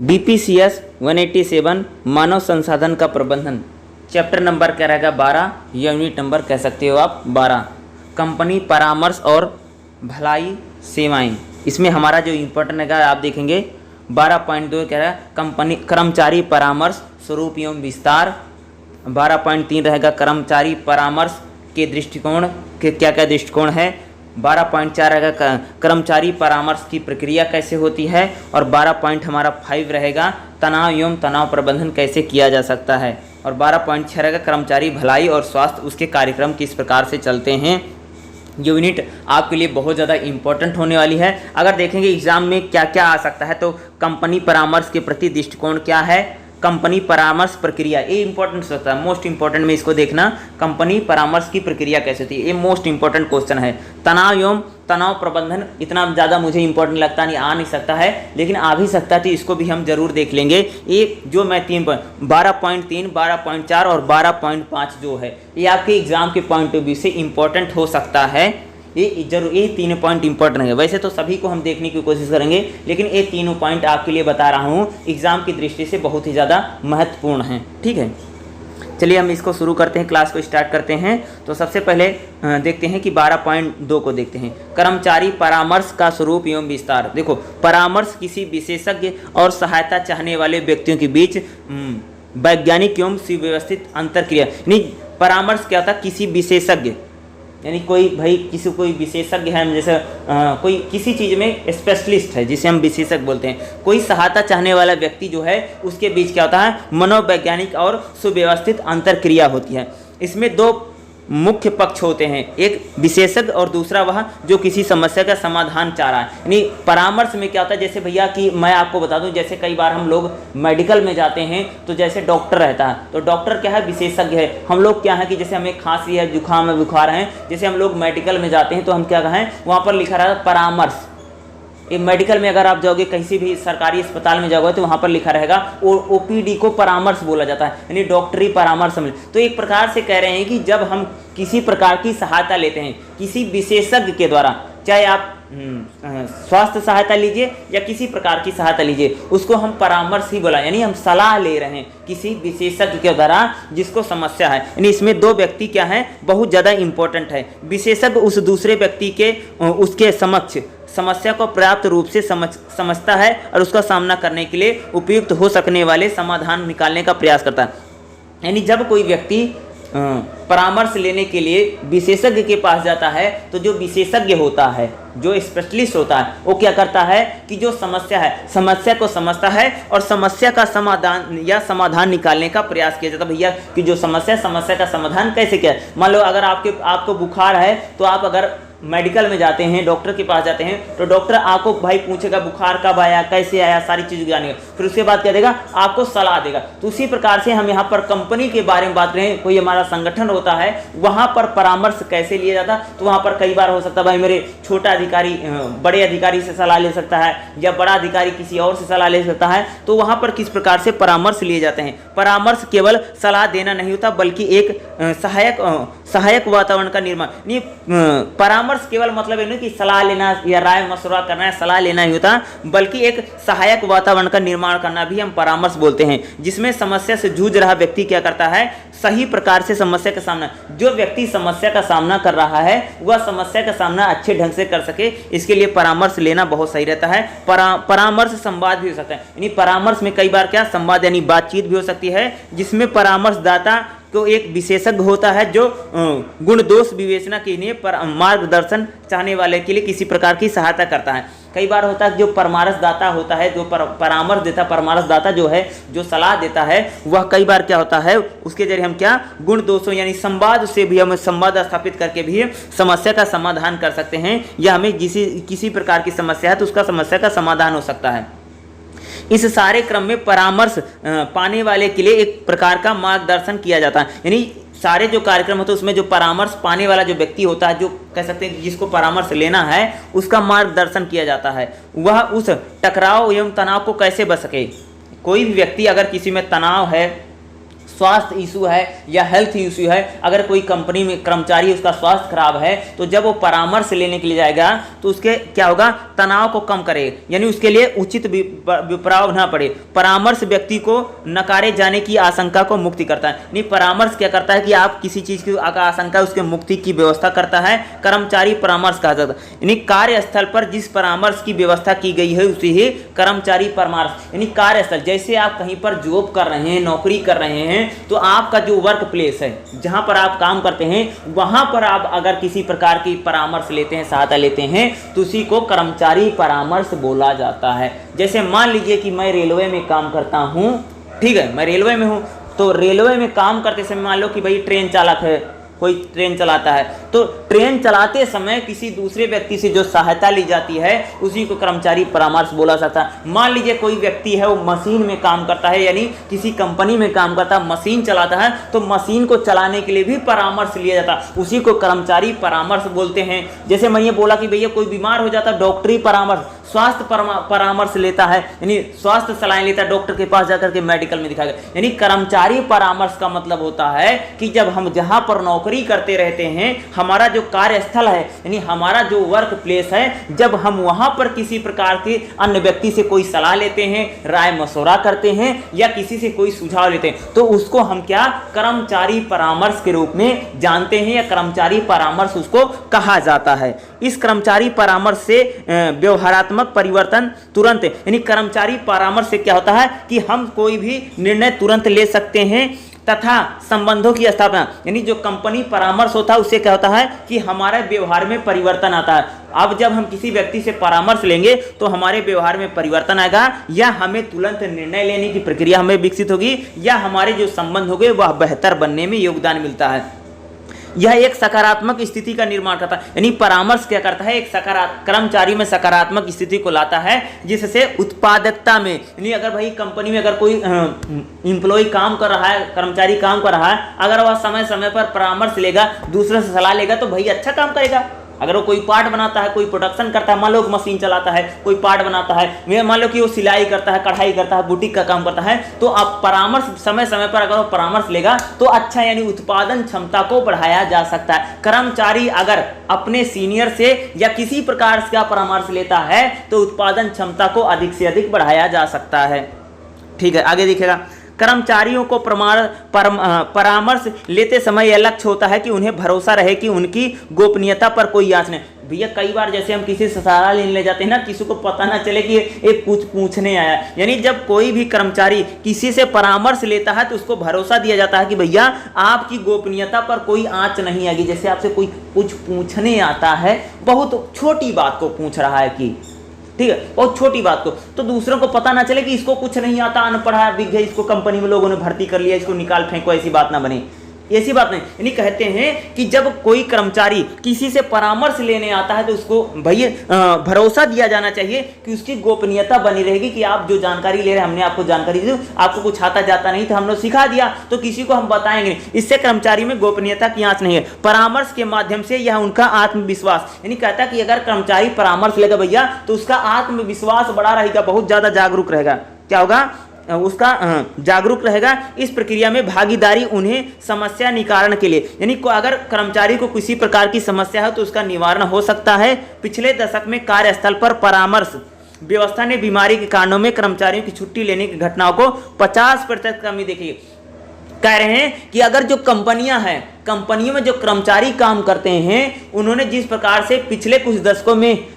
BPCS 187 मानव संसाधन का प्रबंधन, चैप्टर नंबर क्या रहेगा 12, यूनिट नंबर कह सकते हो आप 12। कंपनी परामर्श और भलाई सेवाएं, इसमें हमारा जो इम्पोर्टेंट रहेगा आप देखेंगे 12.2 क्या रहेगा कंपनी कर्मचारी परामर्श स्वरूप एवं विस्तार। 12.3 रहेगा कर्मचारी परामर्श के दृष्टिकोण के क्या क्या दृष्टिकोण है। 12.4 रहेगा कर्मचारी परामर्श की प्रक्रिया कैसे होती है। और 12.5 रहेगा तनाव एवं तनाव प्रबंधन कैसे किया जा सकता है। और 12.6 रहेगा कर्मचारी भलाई और स्वास्थ्य, उसके कार्यक्रम किस प्रकार से चलते हैं। यूनिट आपके लिए बहुत ज़्यादा इम्पोर्टेंट होने वाली है। अगर देखेंगे एग्जाम में क्या क्या आ सकता है तो कंपनी परामर्श के प्रति दृष्टिकोण क्या है, कंपनी परामर्श प्रक्रिया, ये इंपॉर्टेंट होता है, मोस्ट इंपॉर्टेंट में इसको देखना, कंपनी परामर्श की प्रक्रिया कैसे होती है, ये मोस्ट इंपॉर्टेंट क्वेश्चन है। तनाव एवं तनाव प्रबंधन इतना ज़्यादा मुझे इंपॉर्टेंट लगता नहीं, आ नहीं सकता है, लेकिन आ भी सकता है तो इसको भी हम जरूर देख लेंगे। ये जो मैं 12.3, 12.4 और 12.5 जो है ये आपके एग्जाम के पॉइंट ऑफ व्यू से इंपॉर्टेंट हो सकता है। ये जरूर, ये 3 पॉइंट इंपॉर्टेंट है। वैसे तो सभी को हम देखने की कोशिश करेंगे, लेकिन ये 3 पॉइंट आपके लिए बता रहा हूँ एग्जाम की दृष्टि से बहुत ही ज़्यादा महत्वपूर्ण है। ठीक है, चलिए हम इसको शुरू करते हैं, क्लास को स्टार्ट करते हैं। तो सबसे पहले देखते हैं कि 12.2 को देखते हैं, कर्मचारी परामर्श का स्वरूप एवं विस्तार। देखो, परामर्श किसी विशेषज्ञ और सहायता चाहने वाले व्यक्तियों के बीच वैज्ञानिक एवं सुव्यवस्थित अंतरक्रिया। यानी परामर्श क्या होता है, किसी विशेषज्ञ यानी कोई कोई विशेषज्ञ है, जैसे कोई किसी चीज़ में स्पेशलिस्ट है जिसे हम विशेषज्ञ बोलते हैं, कोई सहायता चाहने वाला व्यक्ति जो है उसके बीच क्या होता है, मनोवैज्ञानिक और सुव्यवस्थित अंतरक्रिया होती है। इसमें 2 मुख्य पक्ष होते हैं, एक विशेषज्ञ और दूसरा वह जो किसी समस्या का समाधान चाह रहा है। यानी परामर्श में क्या होता है, जैसे भैया कि मैं आपको बता दूं, जैसे कई बार हम लोग मेडिकल में जाते हैं तो जैसे डॉक्टर रहता है, तो डॉक्टर क्या है, विशेषज्ञ है। हम लोग क्या है कि जैसे हमें खांसी है, जुकाम है, बुखार है, जैसे हम लोग मेडिकल में जाते हैं तो हम क्या कहें, वहाँ पर लिखा रहता है परामर्श। एक मेडिकल में अगर आप जाओगे, किसी भी सरकारी अस्पताल में जाओगे तो वहाँ पर लिखा रहेगा OPD को परामर्श बोला जाता है, यानी डॉक्टरी परामर्श। तो एक प्रकार से कह रहे हैं कि जब हम किसी प्रकार की सहायता लेते हैं किसी विशेषज्ञ के द्वारा, चाहे आप स्वास्थ्य सहायता लीजिए या किसी प्रकार की सहायता लीजिए, उसको हम परामर्श ही बोला, यानी हम सलाह ले रहे हैं किसी विशेषज्ञ के द्वारा जिसको समस्या है। यानी इसमें 2 व्यक्ति क्या है, बहुत ज़्यादा इंपॉर्टेंट है। विशेषज्ञ उस दूसरे व्यक्ति के उसके समक्ष समस्या को पर्याप्त रूप से समझता है और उसका सामना करने के लिए उपयुक्त हो सकने वाले समाधान निकालने का प्रयास करता है। यानी जब कोई व्यक्ति परामर्श लेने के लिए विशेषज्ञ के पास जाता है तो जो विशेषज्ञ होता है, जो स्पेशलिस्ट होता है, वो क्या करता है कि जो समस्या है, समस्या को समझता है और समस्या का समाधान निकालने का प्रयास किया जाता है। भैया कि जो समस्या का समाधान कैसे किया। मान लो अगर आपको बुखार है तो आप अगर मेडिकल में जाते हैं, डॉक्टर के पास जाते हैं, तो डॉक्टर आपको भाई पूछेगा बुखार कब आया, कैसे आया, सारी चीज़ जानेगा, फिर उसके बाद क्या देगा, आपको सलाह देगा। तो उसी प्रकार से हम यहाँ पर कंपनी के बारे में बात करें, कोई हमारा संगठन होता है, वहाँ पर परामर्श कैसे लिया जाता, तो वहाँ पर कई बार हो सकता है भाई मेरे छोटा अधिकारी बड़े अधिकारी से सलाह ले सकता है, या बड़ा अधिकारी किसी और से सलाह ले सकता है। तो वहाँ पर किस प्रकार से परामर्श लिए जाते हैं। परामर्श केवल सलाह देना नहीं होता, बल्कि एक सहायक वातावरण का निर्माण। नहीं, परामर्श केवल मतलब है नहीं कि सलाह लेना या राय मशवरा करना है, सलाह लेना ही होता, बल्कि एक सहायक वातावरण का निर्माण करना भी हम परामर्श बोलते हैं, जिसमें समस्या से जूझ रहा व्यक्ति क्या करता है, सही प्रकार से समस्या का सामना, जो व्यक्ति समस्या का सामना कर रहा है वह समस्या का सामना अच्छे ढंग से कर सके, इसके लिए परामर्श लेना बहुत सही रहता है। परामर्श संवाद भी हो सकता है, यानी परामर्श में कई बार क्या संवाद यानी बातचीत भी हो सकती है, जिसमें परामर्शदाता तो एक विशेषज्ञ होता है जो गुण दोष विवेचना के लिए मार्गदर्शन चाहने वाले के लिए किसी प्रकार की सहायता करता है। कई बार होता है जो परामर्शदाता होता है, जो परामर्श देता, परामर्शदाता जो है, जो सलाह देता है, वह कई बार क्या होता है, उसके जरिए हम क्या गुण दोषों यानी संवाद से भी हम संवाद स्थापित करके भी समस्या का समाधान कर सकते हैं, या हमें किसी प्रकार की समस्या है तो उसका समस्या का समाधान हो सकता है। इस सारे क्रम में परामर्श पाने वाले के लिए एक प्रकार का मार्गदर्शन किया जाता है। यानी सारे जो कार्यक्रम होते हैं उसमें जो परामर्श पाने वाला जो व्यक्ति होता है, जो कह सकते हैं जिसको परामर्श लेना है, उसका मार्गदर्शन किया जाता है। वह उस टकराव एवं तनाव को कैसे बच सके। कोई भी व्यक्ति अगर किसी में तनाव है, स्वास्थ्य इशू है या हेल्थ इशू है, अगर कोई कंपनी में कर्मचारी उसका स्वास्थ्य खराब है तो जब वो परामर्श लेने के लिए जाएगा तो उसके क्या होगा, तनाव को कम करेगा, यानी उसके लिए उचित विप्रभाव ना पड़े। परामर्श व्यक्ति को नकारे जाने की आशंका को मुक्ति करता है, यानी परामर्श क्या करता है कि आप किसी चीज की आशंका उसके मुक्ति की व्यवस्था करता है, कर्मचारी परामर्श कहा जाता है। यानी कार्यस्थल पर जिस परामर्श की व्यवस्था की गई है उसे ही कर्मचारी परामर्श, यानी कार्यस्थल जैसे आप कहीं पर जॉब कर रहे हैं, नौकरी कर रहे हैं, तो आपका जो वर्क प्लेस है जहां पर आप काम करते हैं वहां पर आप अगर किसी प्रकार की परामर्श लेते हैं, सहायता लेते हैं, तो उसी को कर्मचारी परामर्श बोला जाता है। जैसे मान लीजिए कि मैं रेलवे में काम करता हूं, ठीक है, मैं रेलवे में हूं, तो रेलवे में काम करते समय मान लो कि भाई ट्रेन चालक है, कोई ट्रेन चलाता है, तो ट्रेन चलाते समय किसी दूसरे व्यक्ति से जो सहायता ली जाती है उसी को कर्मचारी परामर्श बोला जाता है। मान लीजिए कोई व्यक्ति है वो मशीन में काम करता है, यानी किसी कंपनी में काम करता है, मशीन चलाता है, तो मशीन को चलाने के लिए भी परामर्श लिया जाता है, उसी को कर्मचारी परामर्श बोलते हैं। जैसे मैं ये बोला कि भैया कोई बीमार हो जाता है, डॉक्टरी परामर्श, स्वास्थ्य परामर्श लेता है, यानी स्वास्थ्य सलाह लेता है, डॉक्टर के पास जाकर के मेडिकल में दिखाएगा। यानी कर्मचारी परामर्श का मतलब होता है कि जब हम जहां पर नौकरी करते रहते हैं, हमारा जो कार्यस्थल है, यानी हमारा जो वर्क प्लेस है, जब हम वहां पर किसी प्रकार के अन्य व्यक्ति से कोई सलाह लेते हैं, राय मशवरा करते हैं या किसी से कोई सुझाव लेते हैं, तो उसको हम क्या कर्मचारी परामर्श के रूप में जानते हैं, या कर्मचारी परामर्श उसको कहा जाता है। इस कर्मचारी परामर्श से व्यवहारात्मक परिवर्तन तुरंत, यानी कर्मचारी परामर्श से क्या होता है कि हम कोई भी निर्णय तुरंत ले सकते हैं तथा संबंधों की स्थापना, यानी जो कंपनी परामर्श होता है उससे क्या होता है कि हमारे व्यवहार में परिवर्तन आता है। अब जब हम किसी व्यक्ति से परामर्श लेंगे तो हमारे व्यवहार में परिवर्तन आएगा, या हमें तुरंत निर्णय लेने की प्रक्रिया हमें विकसित होगी, या हमारे जो संबंध होंगे वह बेहतर बनने में योगदान मिलता है। यह एक सकारात्मक स्थिति का निर्माण करता है, यानी परामर्श क्या करता है, एक कर्मचारी में सकारात्मक स्थिति को लाता है, जिससे उत्पादकता में, यानी अगर भाई कंपनी में अगर कोई एम्प्लॉय काम कर रहा है, कर्मचारी काम कर रहा है, अगर वह समय समय पर परामर्श लेगा, दूसरे से सलाह लेगा, तो भाई अच्छा काम करेगा। अगर वो कोई पार्ट बनाता है, कोई प्रोडक्शन करता है, मान लो मशीन चलाता है, कोई पार्ट बनाता है, मान लो कि वो सिलाई करता है, कढ़ाई करता है, बुटीक का काम करता है, तो आप परामर्श समय समय पर अगर वो परामर्श लेगा तो अच्छा, यानी उत्पादन क्षमता को बढ़ाया जा सकता है। कर्मचारी अगर अपने सीनियर से या किसी प्रकार का परामर्श लेता है तो उत्पादन क्षमता को अधिक से अधिक बढ़ाया जा सकता है। ठीक है, आगे देखिएगा, कर्मचारियों को परामर्श लेते समय यह लक्ष्य होता है कि उन्हें भरोसा रहे कि उनकी गोपनीयता पर कोई आँच नहीं। भैया कई बार जैसे हम किसी से सलाह लेने ले जाते हैं ना, किसी को पता ना चले कि ये कुछ पूछने आया, यानी जब कोई भी कर्मचारी किसी से परामर्श लेता है तो उसको भरोसा दिया जाता है कि भैया आपकी गोपनीयता पर कोई आँच नहीं आएगी। जैसे आपसे कोई कुछ पूछने आता है, बहुत छोटी बात को पूछ रहा है कि ठीक है, बहुत छोटी बात को, तो दूसरों को पता ना चले कि इसको कुछ नहीं आता, अनपढ़ है, बिग है, इसको कंपनी में लोगों ने भर्ती कर लिया, इसको निकाल फेंको, ऐसी बात ना बने, ऐसी बात नहीं। यानी कहते हैं कि जब कोई कर्मचारी किसी से परामर्श लेने आता है तो उसको भैया भरोसा दिया जाना चाहिए कि उसकी गोपनीयता बनी रहेगी, कि आप जो जानकारी ले रहे हैं, हमने आपको जानकारी दी, आपको कुछ आता जाता नहीं तो हमने सिखा दिया, तो किसी को हम बताएंगे नहीं। इससे कर्मचारी में गोपनीयता की आंच नहीं है। परामर्श के माध्यम से यह उनका आत्मविश्वास, यानी कहता है कि अगर कर्मचारी परामर्श लेगा भैया तो उसका आत्मविश्वास बढ़ा रहेगा, बहुत ज्यादा जागरूक रहेगा। क्या होगा, उसका जागरूक रहेगा। इस प्रक्रिया में भागीदारी उन्हें समस्या निवारण के लिए, यानी अगर कर्मचारी को किसी प्रकार की समस्या है तो उसका निवारण हो सकता है। पिछले दशक में कार्यस्थल पर परामर्श व्यवस्था ने बीमारी के कारणों में कर्मचारियों की छुट्टी लेने की घटनाओं को 50% कमी देखी। कह रहे हैं कि अगर जो कंपनियां हैं, कंपनियों में जो कर्मचारी काम करते हैं, उन्होंने जिस प्रकार से पिछले कुछ दशकों में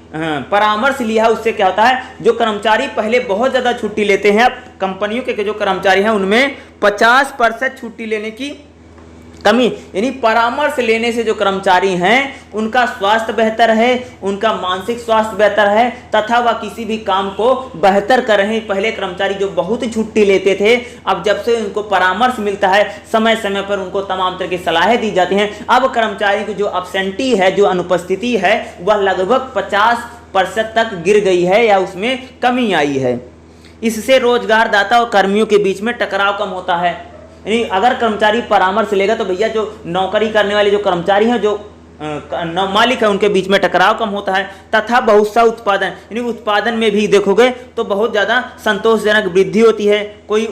परामर्श लिया है, उससे क्या होता है, जो कर्मचारी पहले बहुत ज्यादा छुट्टी लेते हैं, अब कंपनियों के जो कर्मचारी हैं उनमें 50% छुट्टी लेने की कमी, यानी परामर्श लेने से जो कर्मचारी हैं उनका स्वास्थ्य बेहतर है, उनका मानसिक स्वास्थ्य बेहतर है, तथा वह किसी भी काम को बेहतर कर रहे हैं। पहले कर्मचारी जो बहुत छुट्टी लेते थे, अब जब से उनको परामर्श मिलता है, समय समय पर उनको तमाम तरह की सलाहें दी जाती हैं, अब कर्मचारी की जो एब्सेंटी है, जो अनुपस्थिति है, वह लगभग 50% तक गिर गई है या उसमें कमी आई है। इससे रोजगारदाता और कर्मियों के बीच में टकराव कम होता है। यानी अगर कर्मचारी परामर्श लेगा तो भैया जो नौकरी करने वाले जो कर्मचारी हैं, जो मालिक है उनके बीच में टकराव कम होता है, तथा बहुत सा उत्पादन, यानी उत्पादन में भी देखोगे तो बहुत ज़्यादा संतोषजनक वृद्धि होती है, कोई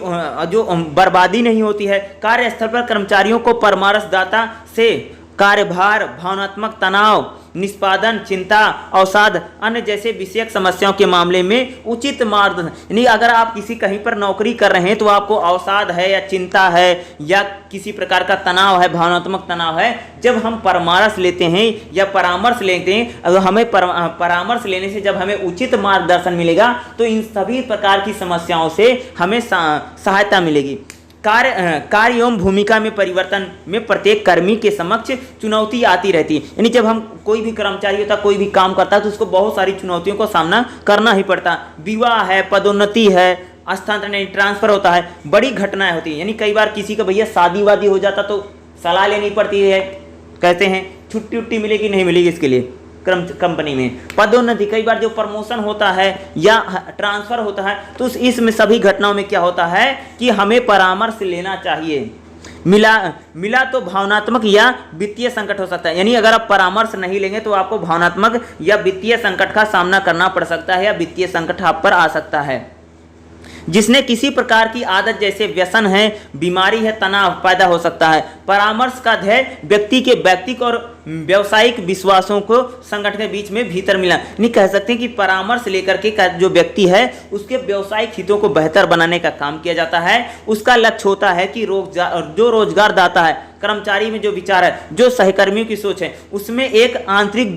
जो बर्बादी नहीं होती है। कार्यस्थल पर कर्मचारियों को परामर्शदाता से कार्यभार, भावनात्मक तनाव, निष्पादन, चिंता, अवसाद, अन्य जैसे विषयक समस्याओं के मामले में उचित मार्गदर्शन, यानी अगर आप किसी कहीं पर नौकरी कर रहे हैं तो आपको अवसाद है या चिंता है या किसी प्रकार का तनाव है, भावनात्मक तनाव है, जब हम परामर्श लेते हैं या परामर्श लेते हैं, अगर हमें परामर्श लेने से जब हमें उचित मार्गदर्शन मिलेगा तो इन सभी प्रकार की समस्याओं से हमें सहायता मिलेगी। कार्य एवं भूमिका में परिवर्तन में प्रत्येक कर्मी के समक्ष चुनौती आती रहती है, यानी जब हम कोई भी कर्मचारी होता कोई भी काम करता है तो उसको बहुत सारी चुनौतियों का सामना करना ही पड़ता। विवाह है, पदोन्नति है, स्थानांतरण ट्रांसफर होता है, बड़ी घटनाएं होती है, यानी कई बार किसी का भैया शादी वादी हो जाता तो सलाह लेनी पड़ती है, कहते हैं छुट्टी उट्टी मिलेगी नहीं मिलेगी इसके लिए कंपनी में। पदोन्नति, कई बार जो प्रमोशन होता है या ट्रांसफर होता है तो इसमें सभी घटनाओं में क्या होता है कि हमें परामर्श लेना चाहिए। मिला तो भावनात्मक या वित्तीय संकट हो सकता है, यानी अगर आप परामर्श नहीं लेंगे तो आपको भावनात्मक या वित्तीय संकट का सामना करना पड़ सकता है या वित्तीय संकट आप पर आ सकता है। जिसने किसी प्रकार की आदत जैसे व्यसन है, बीमारी है, तनाव पैदा हो सकता है। परामर्श का ध्येय व्यक्ति के व्यक्तिगत और व्यवसायिक विश्वासों को संगठन के बीच में भीतर मिला, नहीं कह सकते कि परामर्श लेकर के जो व्यक्ति है उसके व्यवसायिक हितों को बेहतर बनाने का काम किया जाता है। उसका लक्ष्य होता है कि जो रोजगार दाता है, कर्मचारी में जो विचार है, जो सहकर्मियों की सोच है, उसमें एक आंतरिक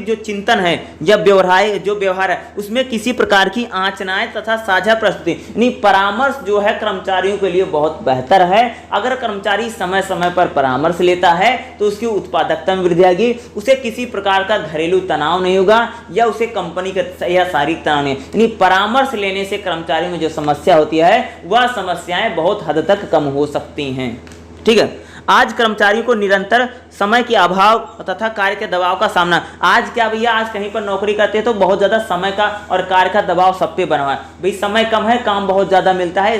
जो चिंतन है या व्यवहार है, उसमें किसी प्रकार की आंचनाएं तथा साझा प्रस्तुति, यानी परामर्श जो है कर्मचारियों के लिए बहुत बेहतर है। अगर कर्मचारी समय समय पर परामर्श लेता है तो उसकी उत्पादकता में वृद्धि आएगी, उसे किसी प्रकार का घरेलू तनाव नहीं होगा या उसे कंपनी का या शारीरिक तनाव नहीं। यानी परामर्श लेने से कर्मचारियों में जो समस्या होती है वह समस्याएं बहुत हद तक कम हो सकती हैं। ठीक है, आज कर्मचारियों को निरंतर समय के अभाव तथा कार्य के दबाव का सामना, आज क्या भैया, आज कहीं पर नौकरी करते हैं तो बहुत ज़्यादा समय का और कार्य का दबाव सब पे बना हुआ है। भाई समय कम है, काम बहुत ज़्यादा मिलता है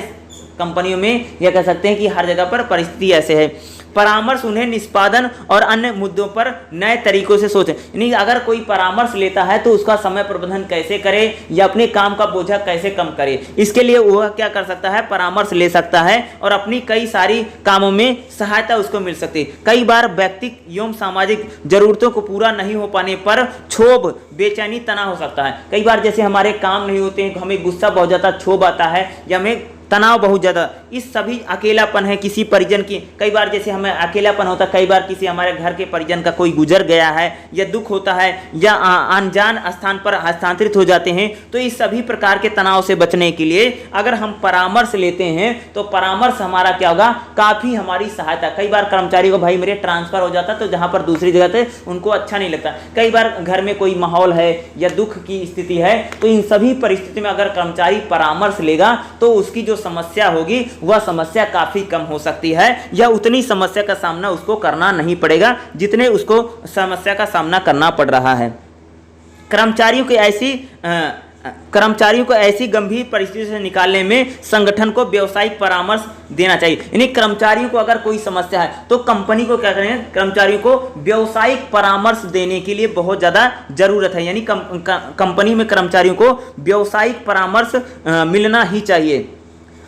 कंपनियों में, यह कह सकते हैं कि हर जगह पर परिस्थिति ऐसे है। परामर्श उन्हें निष्पादन और अन्य मुद्दों पर नए तरीकों से सोचें, यानी अगर कोई परामर्श लेता है तो उसका समय प्रबंधन कैसे करे या अपने काम का बोझा कैसे कम करे, इसके लिए वह क्या कर सकता है, परामर्श ले सकता है और अपनी कई सारी कामों में सहायता उसको मिल सकती है। कई बार व्यक्तिगत एवं सामाजिक जरूरतों को पूरा नहीं हो पाने पर क्षोभ, बेचैनी, तनाव हो सकता है। कई बार जैसे हमारे काम नहीं होते हैं, हमें गुस्सा बहुत ज़्यादा, क्षोभ आता है या हमें तनाव बहुत ज़्यादा, इस सभी अकेलापन है किसी परिजन की, कई बार जैसे हमें अकेलापन होता है, कई बार किसी हमारे घर के परिजन का कोई गुजर गया है या दुख होता है या अनजान स्थान पर हस्तांतरित हो जाते हैं, तो इस सभी प्रकार के तनाव से बचने के लिए अगर हम परामर्श लेते हैं तो परामर्श हमारा क्या होगा, काफ़ी हमारी सहायता। कई बार कर्मचारी को भाई मेरे ट्रांसफ़र हो जाता तो जहाँ पर दूसरी जगह थे उनको अच्छा नहीं लगता, कई बार घर में कोई माहौल है या दुख की स्थिति है, तो इन सभी परिस्थिति में अगर कर्मचारी परामर्श लेगा तो उसकी जो समस्या होगी वह समस्या काफी कम हो सकती है या उतनी समस्या का सामना उसको करना नहीं पड़ेगा जितने उसको समस्या का सामना करना पड़ रहा है। कर्मचारियों को ऐसी गंभीर परिस्थिति से निकालने में संगठन को व्यावसायिक परामर्श देना चाहिए, यानी कर्मचारियों को अगर कोई समस्या है तो कंपनी को क्या करें, कर्मचारियों को व्यावसायिक परामर्श देने के लिए बहुत ज़्यादा जरूरत है, यानी कंपनी में कर्मचारियों को व्यावसायिक परामर्श मिलना ही चाहिए।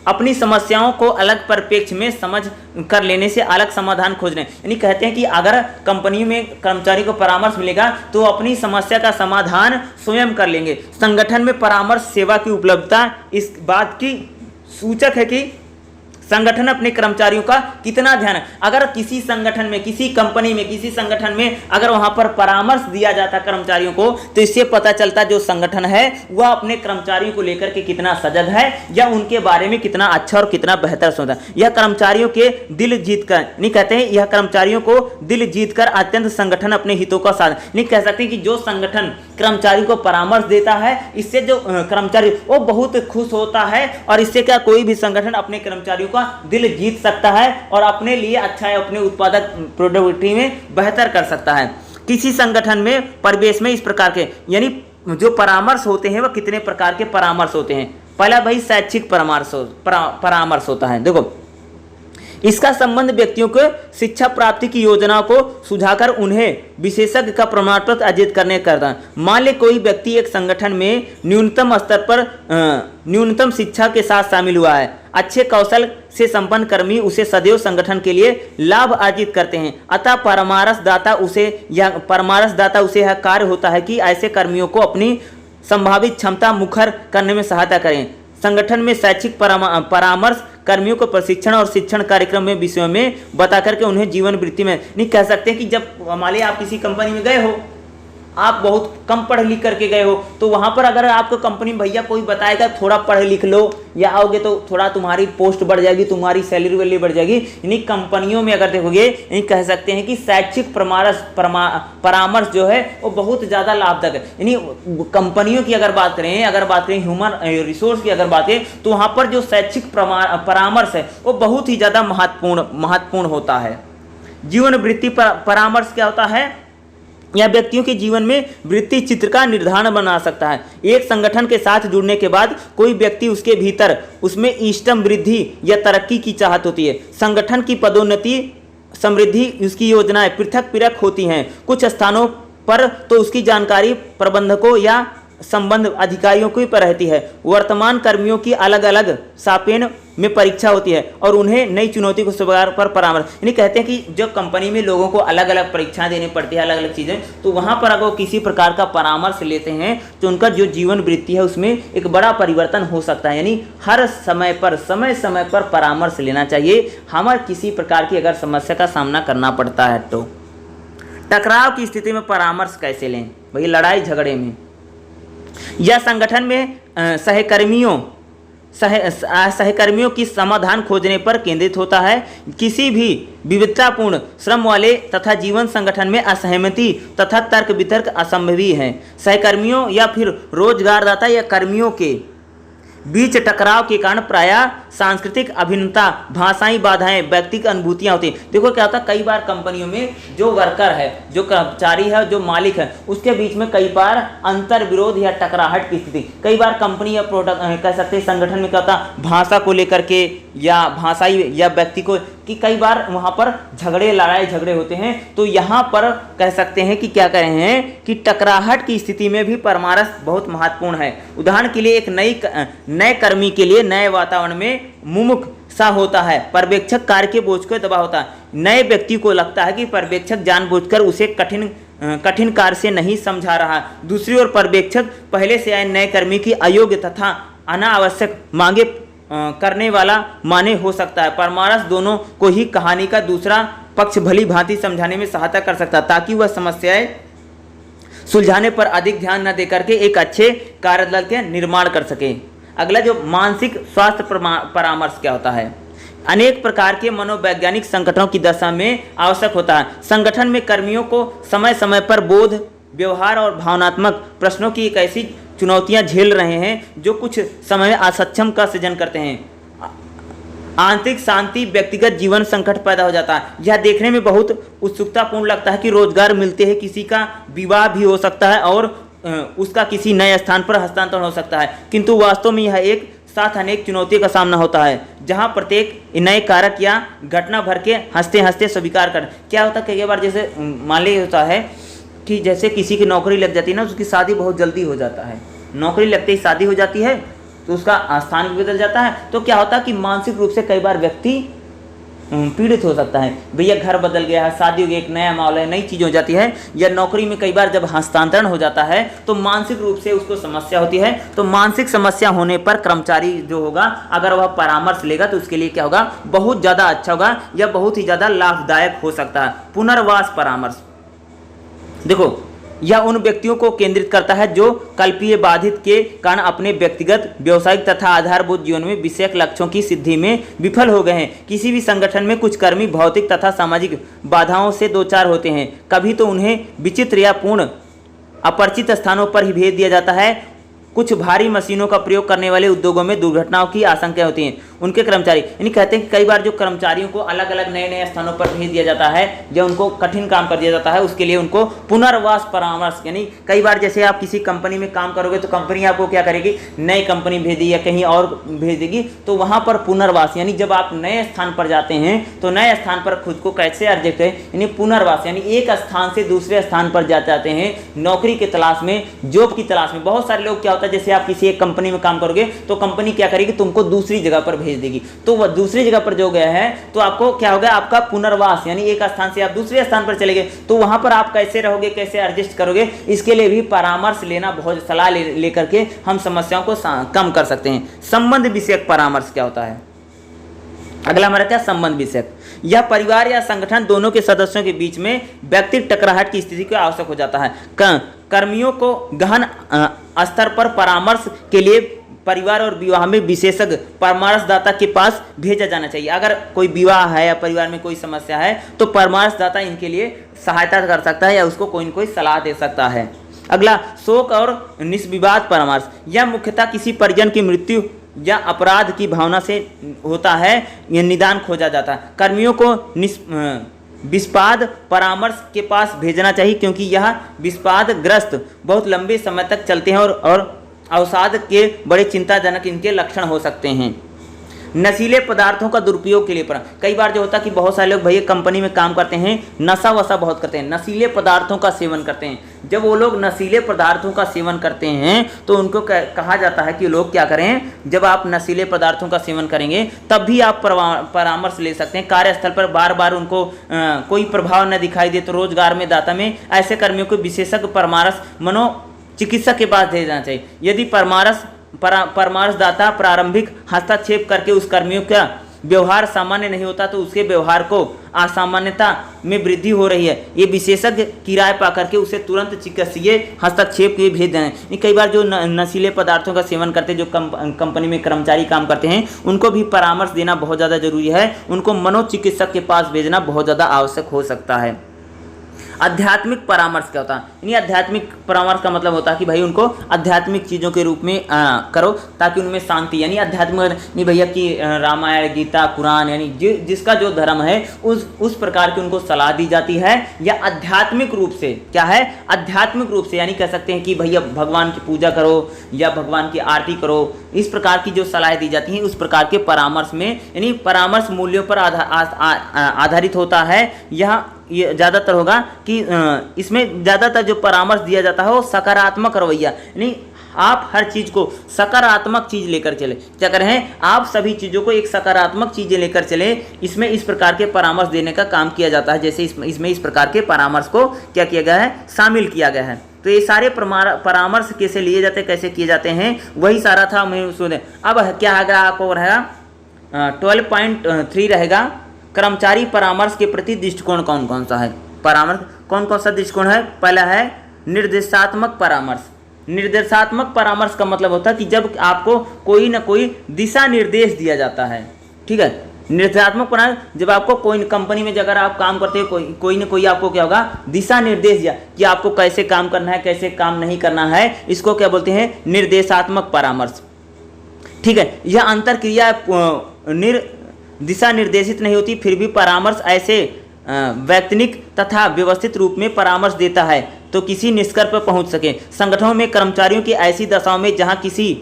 अपनी समस्याओं को अलग परिप्रेक्ष्य में समझ कर लेने से अलग समाधान खोजने, यानी कहते हैं कि अगर कंपनी में कर्मचारी को परामर्श मिलेगा तो अपनी समस्या का समाधान स्वयं कर लेंगे। संगठन में परामर्श सेवा की उपलब्धता इस बात की सूचक है कि संगठन अपने कर्मचारियों का कितना ध्यान है। अगर किसी संगठन में, किसी कंपनी में, किसी संगठन में अगर वहां पर परामर्श दिया जाता कर्मचारियों को तो इससे पता चलता जो संगठन है वह अपने कर्मचारियों को लेकर के कितना सजग है या उनके बारे में कितना अच्छा और कितना बेहतर सोचता है। यह कर्मचारियों के दिल जीत कर, नहीं कहते हैं, यह कर्मचारियों को दिल जीत कर अत्यंत संगठन अपने हितों का साथ, नहीं कह सकते कि जो संगठन कर्मचारी को परामर्श देता है इससे जो कर्मचारी वो बहुत खुश होता है और इससे क्या कोई भी संगठन अपने कर्मचारियों दिल जीत सकता है और अपने लिए अच्छा है, अपने उत्पादक प्रोडक्टिविटी में बेहतर कर सकता है। किसी संगठन में परिवेश में इस प्रकार के, यानी जो परामर्श होते हैं वह कितने प्रकार के परामर्श होते हैं। पहला भाई शैक्षिक परामर्श होता है। देखो इसका संबंध व्यक्तियों को शिक्षा प्राप्ति की योजनाओं को सुझाकर उन्हें विशेषज्ञ का प्रमाण पत्र अर्जित करने करता है। मान ले कोई व्यक्ति एक संगठन में न्यूनतम स्तर पर न्यूनतम शिक्षा के साथ शामिल हुआ है। अच्छे कौशल से संपन्न कर्मी उसे सदैव संगठन के लिए लाभ अर्जित करते हैं। अतः परामर्शदाता उसे यह कार्य होता है कि ऐसे कर्मियों को अपनी संभावित क्षमता मुखर करने में सहायता करें। संगठन में शैक्षिक परामर्श कर्मियों को प्रशिक्षण और शिक्षण कार्यक्रम में विषयों में बता करके उन्हें जीवन वृत्ति में नहीं कह सकते कि जब मान लीजिए आप किसी कंपनी में गए हो, आप बहुत कम पढ़ लिख करके गए हो, तो वहां पर अगर आपको कंपनी में भैया कोई बताएगा थोड़ा पढ़ लिख लो या आओगे तो थोड़ा तुम्हारी पोस्ट बढ़ जाएगी, तुम्हारी सैलरी वैलरी बढ़ जाएगी। यानी कंपनियों में अगर देखोगे यानी कह सकते हैं कि शैक्षिक परामर्श जो है वो बहुत ज़्यादा लाभदायक है। यानी कंपनियों की अगर बात करें ह्यूमन रिसोर्स की अगर बात करें तो वहाँ पर जो शैक्षिक परामर्श है वो बहुत ही ज़्यादा महत्वपूर्ण होता है। जीवन वृत्ति परामर्श क्या होता है? यह व्यक्तियों के जीवन में वृत्ति चित्र का निर्धारण बना सकता है। एक संगठन के साथ जुड़ने के बाद कोई व्यक्ति उसके भीतर उसमें इष्टतम वृद्धि या तरक्की की चाहत होती है। संगठन की पदोन्नति समृद्धि उसकी योजनाएं पृथक होती हैं। कुछ स्थानों पर तो उसकी जानकारी प्रबंधकों या संबंध अधिकारियों की पर रहती है। वर्तमान कर्मियों की अलग अलग सापेन में परीक्षा होती है और उन्हें नई चुनौती को स्वीकार पर परामर्श। यानी कहते हैं कि जब कंपनी में लोगों को अलग अलग परीक्षाएं देनी पड़ती है, अलग अलग चीज़ें, तो वहाँ पर अगर वो किसी प्रकार का परामर्श लेते हैं तो उनका जो जीवन वृत्ति है उसमें एक बड़ा परिवर्तन हो सकता है। यानी हर समय पर परामर्श लेना चाहिए हमारे किसी प्रकार की अगर समस्या का सामना करना पड़ता है तो। टकराव की स्थिति में परामर्श कैसे लें? भाई लड़ाई झगड़े में या संगठन में सहकर्मियों की समाधान खोजने पर केंद्रित होता है। किसी भी विविधतापूर्ण श्रम वाले तथा जीवन संगठन में असहमति तथा तर्क वितर्क असंभवी है। सहकर्मियों या फिर रोजगारदाता या कर्मियों के बीच टकराव के कारण प्रायः सांस्कृतिक अभिन्नता, भाषाई बाधाएं, व्यक्तिगत अनुभूतियां होती हैं। देखो क्या होता है, कई बार कंपनियों में जो वर्कर है, जो कर्मचारी है, जो मालिक है, उसके बीच में कई बार अंतर विरोध या टकराहट की स्थिति, कई बार कंपनी या प्रोडक्ट कह सकते हैं संगठन में क्या होता है, भाषा को लेकर के या भाषाई या व्यक्ति को कि कई बार वहाँ पर लड़ाई झगड़े होते हैं। तो यहाँ पर कह सकते हैं कि क्या कह रहे हैं कि टकराहट की स्थिति में भी परामर्श बहुत महत्वपूर्ण है। उदाहरण के लिए एक नए कर्मी के लिए नए वातावरण में मुमुख सा होता है। पर्यवेक्षक कार्य के बोझ को दबा होता है। नए व्यक्ति को लगता है कि पर्यवेक्षक जानबूझकर उसे कठिन कार्य से नहीं समझा रहा। दूसरी ओर पर्यवेक्षक पहले से आए नए कर्मी की अयोग्य तथा अनावश्यक मांगे करने वाला माने हो सकता है। परामर्श दोनों को ही कहानी का दूसरा पक्ष भली भांति समझाने में सहायता कर सकता है ताकि वह समस्याएं सुलझाने पर अधिक ध्यान न देकर के एक अच्छे कार्यदल के निर्माण कर सके। अगला जो मानसिक स्वास्थ्य परामर्श क्या होता है? अनेक प्रकार के मनोवैज्ञानिक संकटों की दशा में आवश्यक होता है। संगठन में कर्मियों को समय समय पर बोध, व्यवहार और भावनात्मक प्रश्नों की एक ऐसी चुनौतियां झेल रहे हैं जो कुछ समय में असक्षम का सृजन करते हैं। आंतरिक शांति, व्यक्तिगत जीवन संकट पैदा हो जाता है। यह देखने में बहुत उत्सुकतापूर्ण लगता है कि रोजगार मिलते हैं, किसी का विवाह भी हो सकता है और उसका किसी नए स्थान पर हस्तांतरण हो सकता है, किंतु वास्तव में यह एक साथ अनेक चुनौतियों का सामना होता है जहां प्रत्येक नए कारक या घटना भर के हंसते हंसते स्वीकार कर। क्या होता है कई बार, जैसे मान लीजिए होता है कि जैसे किसी की नौकरी लग जाती है ना, उसकी शादी बहुत जल्दी हो जाता है, नौकरी लगते ही शादी हो जाती है तो उसका स्थान भी बदल जाता है। तो क्या होता है कि मानसिक रूप से कई बार व्यक्ति पीड़ित हो सकता है। भैया घर बदल गया है, शादी हो गई, एक नया माहौल है, नई चीज़ हो जाती है, या नौकरी में कई बार जब हस्तांतरण हो जाता है तो मानसिक रूप से उसको समस्या होती है। तो मानसिक समस्या होने पर कर्मचारी जो होगा अगर वह परामर्श लेगा तो उसके लिए क्या होगा, बहुत ज़्यादा अच्छा होगा या बहुत ही ज़्यादा लाभदायक हो सकता है। पुनर्वास परामर्श देखो, यह उन व्यक्तियों को केंद्रित करता है जो कल्पीय बाधित के कारण अपने व्यक्तिगत, व्यवसायिक तथा आधारभूत जीवन में विषयक लक्ष्यों की सिद्धि में विफल हो गए हैं। किसी भी संगठन में कुछ कर्मी भौतिक तथा सामाजिक बाधाओं से दो चार होते हैं। कभी तो उन्हें विचित्र या पूर्ण अपरिचित स्थानों पर ही भेज दिया जाता है। कुछ भारी मशीनों का प्रयोग करने वाले उद्योगों में दुर्घटनाओं की आशंका होती है। उनके कर्मचारी, यानी कहते हैं कि कई बार जो कर्मचारियों को अलग अलग नए नए स्थानों पर भेज दिया जाता है या उनको कठिन काम कर दिया जाता है, उसके लिए उनको पुनर्वास परामर्श, यानी कई बार जैसे आप किसी कंपनी में काम करोगे तो कंपनी आपको क्या करेगी, नई कंपनी भेज देगी या कहीं और भेज देगी, तो वहां पर पुनर्वास, यानी जब आप नए स्थान पर जाते हैं तो नए स्थान पर खुद को कैसे अर्जित करें, यानी पुनर्वास, यानी एक स्थान से दूसरे स्थान पर जाते हैं नौकरी की तलाश में, जॉब की तलाश में। बहुत सारे लोग क्या होता है, जैसे आप किसी एक कंपनी में काम करोगे तो कंपनी क्या करेगी, तुमको दूसरी जगह पर भेज देगी, तो वह दूसरी जगह पर जो गया है तो आपको क्या होगा, आपका पुनर्वास, यानी एक स्थान से आप दूसरे स्थान पर चले गए, तो वहां पर आप कैसे रहोगे, कैसे एडजस्ट करोगे, इसके लिए भी परामर्श लेना, बहुत सलाह लेकर के हम समस्याओं को कम कर सकते हैं। संबंध विषयक परामर्श क्या होता है, अगला हमारा क्या, संबंध विषयक। यह परिवार या संगठन दोनों के सदस्यों के बीच में व्यक्तिगत टकराहट की स्थिति को आवश्यक हो जाता है। कर्मियों को गहन स्तर पर परामर्श के लिए परिवार और विवाह में विशेषज्ञ परामर्शदाता के पास भेजा जाना चाहिए। अगर कोई विवाह है या परिवार में कोई समस्या है तो परामर्शदाता इनके लिए सहायता कर सकता है या उसको कोई न कोई सलाह दे सकता है। अगला, शोक और निष्विवाद परामर्श। यह मुख्यतः किसी परिजन की मृत्यु या अपराध की भावना से होता है, यह निदान खोजा जाता है। कर्मियों को विषाद परामर्श के पास भेजना चाहिए क्योंकि यह विषाद ग्रस्त बहुत लंबे समय तक चलते हैं और अवसाद के बड़े चिंताजनक इनके लक्षण हो सकते हैं। नशीले पदार्थों का दुरुपयोग के लिए कई बार जो होता है कि बहुत सारे लोग भैया कंपनी में काम करते हैं, नशा वशा बहुत करते हैं, नशीले पदार्थों का सेवन करते हैं। जब वो लोग नशीले पदार्थों का सेवन करते हैं तो उनको कहा जाता है कि लोग क्या करें, जब आप नशीले पदार्थों का सेवन करेंगे तब भी आप परामर्श ले सकते हैं। कार्यस्थल पर बार बार उनको कोई प्रभाव न दिखाई दे तो रोजगार में दाता में ऐसे कर्मियों को विशेषज्ञ परामर्श मनोचिकित्सक के पास भेजना चाहिए। यदि परामर्शदाता प्रारंभिक हस्तक्षेप करके उस कर्मियों का व्यवहार सामान्य नहीं होता तो उसके व्यवहार को असामान्यता में वृद्धि हो रही है, ये विशेषज्ञ की राय पा करके उसे तुरंत चिकित्सीय हस्तक्षेप के भेज दें। कई बार जो नशीले पदार्थों का सेवन करते जो कंपनी में कर्मचारी काम करते हैं उनको भी परामर्श देना बहुत ज़्यादा जरूरी है, उनको मनोचिकित्सक के पास भेजना बहुत ज़्यादा आवश्यक हो सकता है। आध्यात्मिक परामर्श क्या होता है, यानी आध्यात्मिक परामर्श का मतलब होता है कि भाई उनको आध्यात्मिक चीज़ों के रूप में करो ताकि उनमें शांति, यानी आध्यात्मिक नहीं भैया कि रामायण गीता कुरान यानी जिसका जो धर्म है उस प्रकार की उनको सलाह दी जाती है। या आध्यात्मिक रूप से क्या है, आध्यात्मिक रूप से यानी कह सकते हैं कि भैया भगवान की पूजा करो या भगवान की आरती करो, इस प्रकार की जो सलाह दी जाती है उस प्रकार के परामर्श में, यानी परामर्श मूल्यों पर आधारित होता है। यह ये ज़्यादातर होगा कि इसमें ज़्यादातर जो परामर्श दिया जाता है वो सकारात्मक रवैया, यानी आप हर चीज़ को सकारात्मक चीज़ लेकर चले, क्या कर रहे हैं आप सभी चीज़ों को एक सकारात्मक चीज़ें लेकर चले। इसमें इस प्रकार के परामर्श देने का काम किया जाता है, जैसे इसमें इस प्रकार के परामर्श को क्या किया गया है, शामिल किया गया है। तो ये सारे परामर्श कैसे लिए जाते हैं, कैसे किए जाते हैं, वही सारा था मैं उसमें। अब क्या आएगा आपको रहेगा 12.3 रहेगा, कर्मचारी परामर्श के प्रति दृष्टिकोण कौन कौन सा है। परामर्श कौन कौन सा दृष्टिकोण है, पहला है निर्देशात्मक परामर्श। निर्देशात्मक परामर्श का मतलब होता है कि जब आपको कोई ना कोई दिशा निर्देश दिया जाता है, ठीक है। निर्देशात्मक परामर्श जब आपको कोई कंपनी में अगर आप काम करते हो कोई ना कोई आपको क्या होगा, दिशा निर्देश दिया कि आपको कैसे काम करना है कैसे काम नहीं करना है, इसको क्या बोलते हैं, निर्देशात्मक परामर्श, ठीक है। यह अंतर क्रिया दिशा निर्देशित नहीं होती, फिर भी परामर्श ऐसे वैज्ञानिक तथा व्यवस्थित रूप में परामर्श देता है तो किसी निष्कर्ष पर पहुंच सके। संगठनों में कर्मचारियों की ऐसी दशाओं में जहां किसी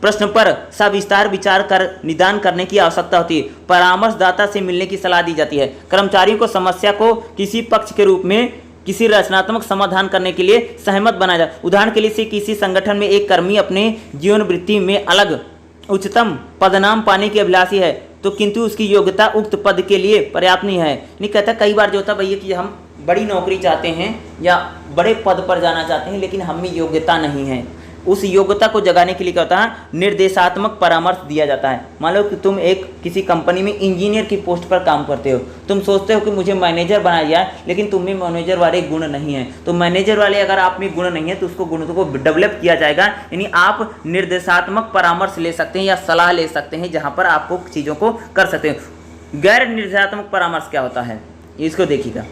प्रश्न पर सविस्तार विचार कर निदान करने की आवश्यकता होती है, परामर्शदाता से मिलने की सलाह दी जाती है। कर्मचारियों को समस्या को किसी पक्ष के रूप में किसी रचनात्मक समाधान करने के लिए सहमत बनाया जाए। उदाहरण के लिए से किसी संगठन में एक कर्मी अपने जीवन वृत्ति में अलग उच्चतम पदनाम पाने की अभिलाषी है तो किंतु उसकी योग्यता उक्त पद के लिए पर्याप्त नहीं है। नहीं कहता कई बार जो होता है भैया कि हम बड़ी नौकरी चाहते हैं या बड़े पद पर जाना चाहते हैं लेकिन हम में योग्यता नहीं है, उस योग्यता को जगाने के लिए क्या होता है, निर्देशात्मक परामर्श दिया जाता है। मान लो कि तुम एक किसी कंपनी में इंजीनियर की पोस्ट पर काम करते हो, तुम सोचते हो कि मुझे मैनेजर बनाया जाए लेकिन तुम में मैनेजर वाले गुण नहीं है, तो मैनेजर वाले अगर आप में गुण नहीं है तो उसको गुणों को डेवलप किया जाएगा। यानी आप निर्देशात्मक परामर्श ले सकते हैं या सलाह ले सकते हैं जहाँ पर आपको चीज़ों को कर सकते हैं। गैर निर्देशात्मक परामर्श क्या होता है, इसको देखिएगा।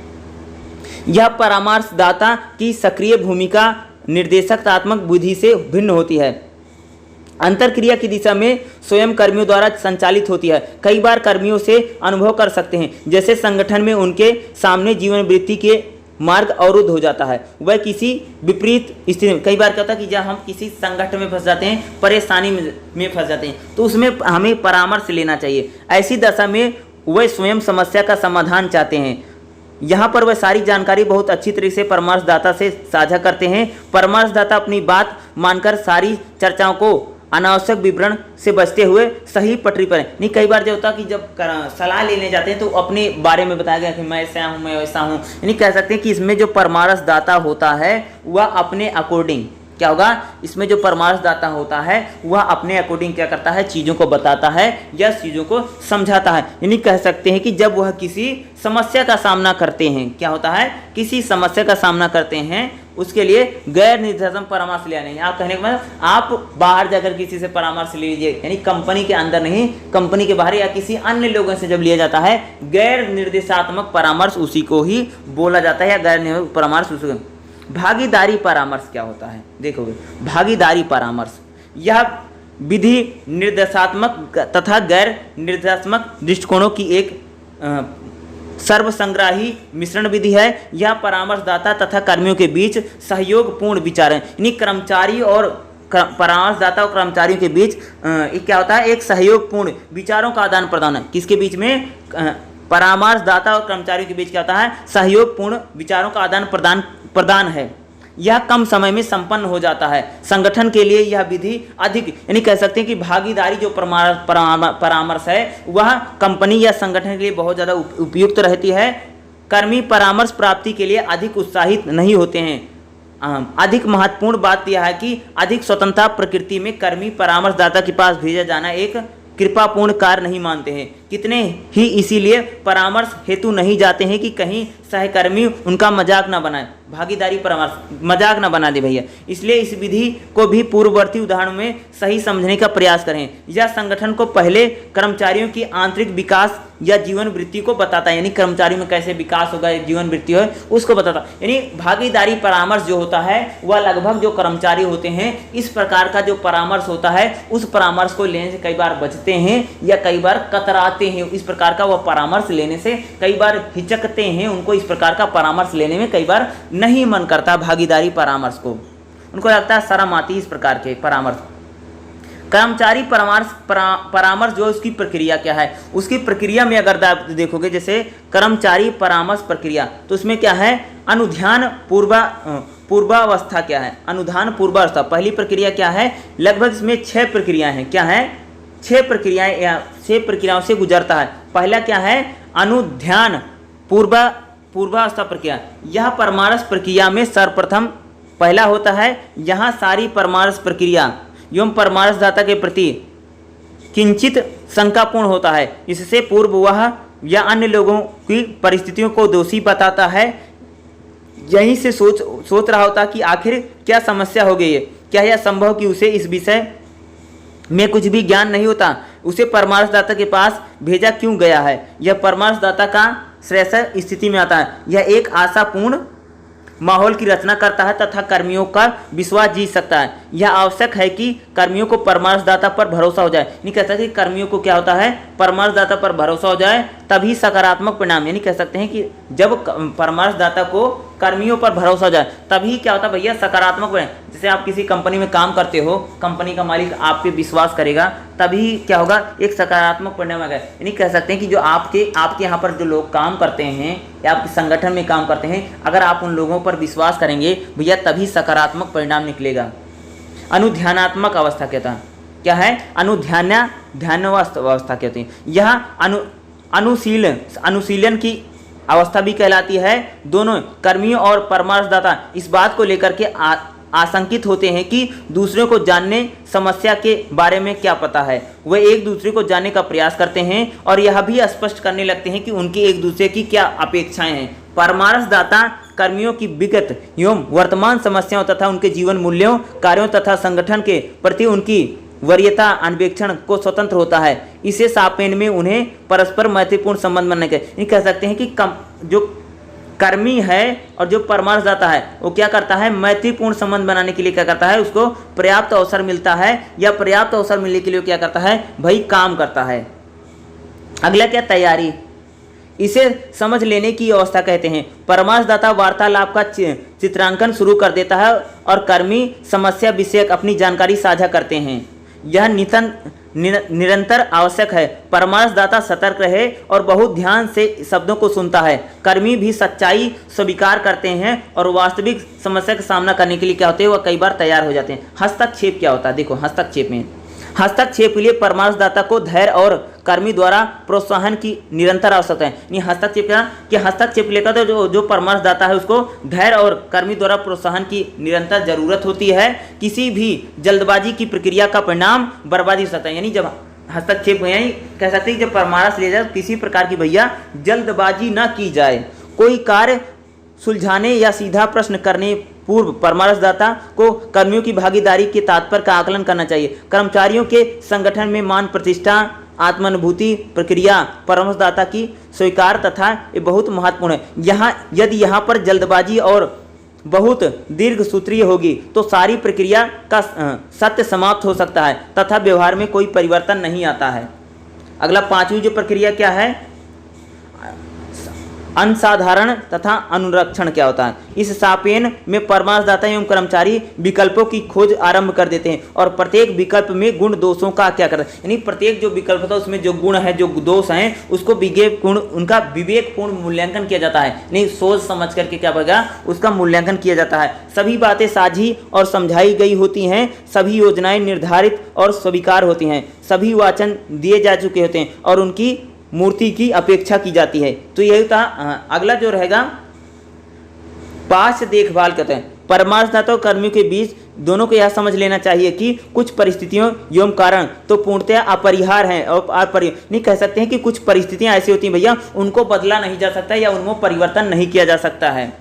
यह परामर्शदाता की सक्रिय भूमिका निर्देशात्मक बुद्धि से भिन्न होती है। अंतरक्रिया की दिशा में स्वयं कर्मियों द्वारा संचालित होती है। कई बार कर्मियों से अनुभव कर सकते हैं जैसे संगठन में उनके सामने जीवन वृत्ति के मार्ग अवरुद्ध हो जाता है, वह किसी विपरीत स्थिति में, कई बार क्या होता है कि जब हम किसी संकट में फंस जाते हैं, परेशानी में फंस जाते हैं, तो उसमें हमें परामर्श लेना चाहिए। ऐसी दशा में वह स्वयं समस्या का समाधान चाहते हैं। यहाँ पर वह सारी जानकारी बहुत अच्छी तरीके से परामर्शदाता से साझा करते हैं। परामर्शदाता अपनी बात मानकर सारी चर्चाओं को अनावश्यक विवरण से बचते हुए सही पटरी पर नहीं। कई बार जो होता है कि जब सलाह लेने जाते हैं तो अपने बारे में बताया गया कि मैं ऐसा हूँ, मैं वैसा हूँ, यानी कह सकते हैं कि इसमें जो परामर्शदाता होता है वह अपने अकॉर्डिंग क्या होगा, इसमें जो परामर्शदाता होता है वह अपने अकॉर्डिंग क्या करता है, चीज़ों को बताता है या चीज़ों को समझाता है। यानी कह सकते हैं कि जब वह किसी समस्या का सामना करते हैं, क्या होता है, किसी समस्या का सामना करते हैं, उसके लिए गैर निर्धारित परामर्श लिया नहीं। आप कहने के मतलब आप बाहर जाकर किसी से परामर्श लीजिए, यानी कंपनी के अंदर नहीं, कंपनी के बाहर या किसी अन्य लोगों से जब लिया जाता है गैर निर्देशात्मक परामर्श उसी को ही बोला जाता है, या गैर परामर्श उसी। भागीदारी परामर्श क्या होता है, देखोगे भागीदारी परामर्श यह विधि निर्देशात्मक तथा गैर निर्देशात्मक दृष्टिकोणों की एक सर्वसंग्राही मिश्रण विधि है। यह परामर्शदाता तथा कर्मियों के बीच सहयोगपूर्ण विचार है, यानी कर्मचारी और परामर्शदाता और कर्मचारियों के बीच क्या होता है, एक सहयोगपूर्ण विचारों का आदान प्रदान है। किसके बीच में, परामर्शदाता और कर्मचारियों के बीच क्या होता है, सहयोगपूर्ण विचारों का आदान प्रदान है। यह कम समय में संपन्न हो जाता है। संगठन के लिए यह विधि अधिक, यानी कह सकते हैं कि भागीदारी जो परामर्श है वह कंपनी या संगठन के लिए बहुत ज़्यादा उपयुक्त रहती है। कर्मी परामर्श प्राप्ति के लिए अधिक उत्साहित नहीं होते हैं। अधिक महत्वपूर्ण बात यह है कि अधिक स्वतंत्रता प्रकृति में कर्मी परामर्शदाता के पास भेजा जाना एक कृपापूर्ण कार्य नहीं मानते हैं। कितने ही इसीलिए परामर्श हेतु नहीं जाते हैं कि कहीं सहकर्मी उनका मजाक ना बनाए, भागीदारी परामर्श मजाक ना बना दे भैया। इसलिए इस विधि को भी पूर्ववर्ती उदाहरणों में सही समझने का प्रयास करें। यह संगठन को पहले कर्मचारियों की आंतरिक विकास या जीवन वृत्ति को बताता है, यानी कर्मचारियों में कैसे विकास होगा, जीवन वृत्ति है उसको बताता है। यानी भागीदारी परामर्श जो होता है वह लगभग जो कर्मचारी होते हैं इस प्रकार का जो परामर्श होता है उस परामर्श को लेने से कई बार बचते हैं या कई बार कतराते हैं। इस प्रकार का वह परामर्श लेने से कई बार हिचकते हैं, उनको इस प्रकार का परामर्श लेने में कई बार नहीं मन करता भागीदारी परामर्श को, उनको लगता है शर्म आती है इस प्रकार के परामर्श। कर्मचारी परामर्श जो उसकी प्रक्रिया क्या है, उसकी प्रक्रिया में अगर आप देखोगे जैसे कर्मचारी परामर्श प्रक्रिया, तो उसमें क्या है, अनुध्यान पूर्वावस्था क्या है, अनुधान पूर्वावस्था पहली प्रक्रिया क्या है, लगभग इसमें 6 प्रक्रियाएं हैं। क्या है, 6 प्रक्रियाएं या 6 प्रक्रियाओं से गुजरता है। पहला क्या है, अनुध्यान पूर्वावस्था प्रक्रिया। यह परामर्श प्रक्रिया में सर्वप्रथम पहला होता है। यहाँ सारी परामर्श प्रक्रिया एवं परामर्शदाता के प्रति किंचित शंकापूर्ण होता है। इससे पूर्व वह या अन्य लोगों की परिस्थितियों को दोषी बताता है। यहीं से सोच रहा होता कि आखिर क्या समस्या हो गई है, क्या यह संभव कि उसे इस विषय में कुछ भी ज्ञान नहीं होता, उसे परामर्शदाता के पास भेजा क्यों गया है। यह परामर्शदाता का श्रेष्ठ स्थिति में आता है। यह एक आशापूर्ण माहौल की रचना करता है तथा कर्मियों का विश्वास जीत सकता है। यह आवश्यक है कि कर्मियों को परामर्शदाता पर भरोसा हो जाए। नहीं कह सकते कि कर्मियों को क्या होता है, परामर्शदाता पर भरोसा हो जाए तभी सकारात्मक परिणाम, यानी कह सकते हैं कि जब परामर्शदाता को कर्मियों पर भरोसा हो जाए तभी क्या होता है भैया, सकारात्मक परिणाम। जैसे आप किसी कंपनी में काम करते हो, कंपनी का मालिक आप पे विश्वास करेगा तभी क्या होगा, एक सकारात्मक परिणाम आएगा। यानी कह सकते हैं कि जो आपके यहाँ पर जो लोग काम करते हैं या आपके संगठन में काम करते हैं, अगर आप उन लोगों पर विश्वास करेंगे भैया तभी सकारात्मक परिणाम निकलेगा। अनुध्यानात्मक अवस्था कहता है, क्या है, ध्यानावस्था अवस्था कहते हैं। यह अनुशीलन की अवस्था भी कहलाती है। दोनों कर्मियों और परामर्शदाता इस बात को लेकर के आशंकित होते हैं कि दूसरे को जानने समस्या के बारे में क्या पता है। वे एक दूसरे को जानने का प्रयास करते हैं और यह भी स्पष्ट करने लगते हैं कि उनकी एक दूसरे की क्या अपेक्षाएं हैं। परामर्शदाता कर्मियों की विगत एवं वर्तमान समस्याओं तथा उनके जीवन मूल्यों, कार्यों तथा संगठन के प्रति उनकी वरीयता अन्वेषण को स्वतंत्र होता है। इसे सापेन में उन्हें परस्पर महत्वपूर्ण संबंध बनने के कह सकते हैं कि जो कर्मी है और जो परामर्शदाता है वो क्या करता है, मैत्रीपूर्ण संबंध बनाने के लिए क्या करता है, उसको पर्याप्त अवसर मिलता है या पर्याप्त अवसर मिलने के लिए क्या करता है भाई, काम करता है। अगला क्या, तैयारी, इसे समझ लेने की अवस्था कहते हैं। परामर्शदाता वार्तालाप का चित्रांकन शुरू कर देता है और कर्मी समस्या विषयक अपनी जानकारी साझा करते हैं। यह निरंतर आवश्यक है। परामर्शदाता सतर्क रहे और बहुत ध्यान से शब्दों को सुनता है। कर्मी भी सच्चाई स्वीकार करते हैं और वास्तविक समस्या का सामना करने के लिए क्या होते हैं, वह कई बार तैयार हो जाते हैं। हस्तक्षेप क्या होता है, देखो हस्तक्षेप में, हस्तक्षेप के लिए परामर्शदाता को धैर्य और कर्मी द्वारा प्रोत्साहन की निरंतर आवश्यकता है। यानी हस्तक्षेप क्या कि हस्तक्षेप लेकर तो जो परामर्शदाता है उसको धैर्य और कर्मी द्वारा प्रोत्साहन की निरंतर जरूरत होती है। किसी भी जल्दबाजी की प्रक्रिया का परिणाम बर्बादी हो सकता है। यानी जब हस्तक्षेप यानी कह सकते हैं जब परामर्श लिया जाए किसी प्रकार की भैया जल्दबाजी ना की जाए। कोई कार्य सुलझाने या सीधा प्रश्न करने पूर्व परामर्शदाता को कर्मियों की भागीदारी के तात्पर्य का आकलन करना चाहिए। कर्मचारियों के संगठन में मान प्रतिष्ठा आत्मानुभूति प्रक्रिया परामर्शदाता की स्वीकार तथा ये बहुत महत्वपूर्ण है। यदि यहाँ पर जल्दबाजी और बहुत दीर्घ सूत्रीय होगी तो सारी प्रक्रिया का सत्य समाप्त हो सकता है तथा व्यवहार में कोई परिवर्तन नहीं आता है। अगला पांचवी जो प्रक्रिया क्या है, अनसाधारण तथा अनुरक्षण क्या होता है। इस सापेन में परामर्शदाता एवं कर्मचारी विकल्पों की खोज आरंभ कर देते हैं और प्रत्येक विकल्प में गुण दोषों का क्या करता है, यानी प्रत्येक जो विकल्प होता है उसमें जो गुण है जो दोष हैं उसको उनका विवेकपूर्ण मूल्यांकन किया जाता है। नहीं सोच समझ करके क्या होगा उसका मूल्यांकन किया जाता है। सभी बातें साझी और समझाई गई होती हैं, सभी योजनाएं निर्धारित और स्वीकार होती हैं, सभी वाचन दिए जा चुके होते हैं और उनकी मूर्ति की अपेक्षा की जाती है। तो यही था। अगला जो रहेगा पार्श्व देखभाल कहते हैं। परामर्शदाता और कर्मियों के बीच दोनों को यह समझ लेना चाहिए कि कुछ परिस्थितियों एवं कारण तो पूर्णतः अपरिहार्य हैं और नहीं कह सकते हैं कि कुछ परिस्थितियां ऐसी होती हैं भैया उनको बदला नहीं जा सकता या उनमें परिवर्तन नहीं किया जा सकता है।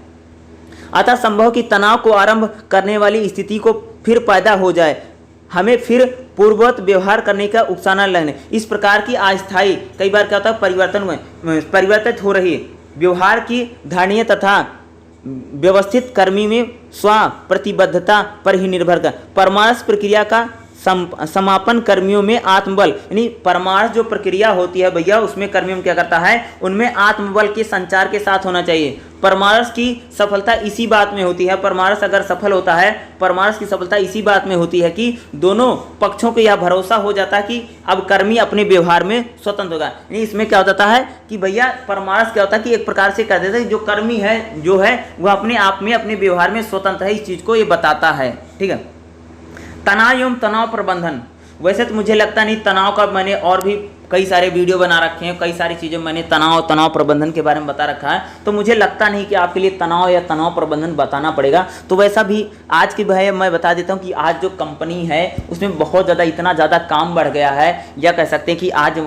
अतः संभव कि तनाव को आरंभ करने वाली स्थिति को फिर पैदा हो जाए, हमें फिर पूर्ववत व्यवहार करने का उकसाना लगने। इस प्रकार की अस्थायी कई बार क्या होता है परिवर्तित हो रही व्यवहार की धारणीय तथा व्यवस्थित कर्मी में स्व प्रतिबद्धता पर ही निर्भर कर परामर्श प्रक्रिया का समापन कर्मियों में आत्मबल, यानी परामर्श जो प्रक्रिया होती है भैया उसमें कर्मियों में क्या करता है, उनमें आत्मबल के संचार के साथ होना चाहिए। परामर्श की सफलता इसी बात में होती है, परामर्श अगर सफल होता है परामर्श की सफलता इसी बात में होती है कि दोनों पक्षों को यह भरोसा हो जाता है कि अब कर्मी अपने व्यवहार में स्वतंत्र होगा। यानी इसमें क्या हो जाता है कि भैया परामर्श क्या होता है कि एक प्रकार से कह देता है जो कर्मी है जो है वह अपने आप में अपने व्यवहार में स्वतंत्र है, इस चीज को ये बताता है। ठीक है। तनाव एवं तनाव प्रबंधन, वैसे तो मुझे लगता नहीं तनाव का मैंने और भी कई सारे वीडियो बना रखे हैं, कई सारी चीज़ें मैंने तनाव प्रबंधन के बारे में बता रखा है, तो मुझे लगता नहीं कि आपके लिए तनाव या तनाव प्रबंधन बताना पड़ेगा। तो वैसा भी आज की भाई मैं बता देता हूँ कि आज जो कंपनी है उसमें बहुत ज़्यादा इतना ज़्यादा काम बढ़ गया है, या कह सकते हैं कि आज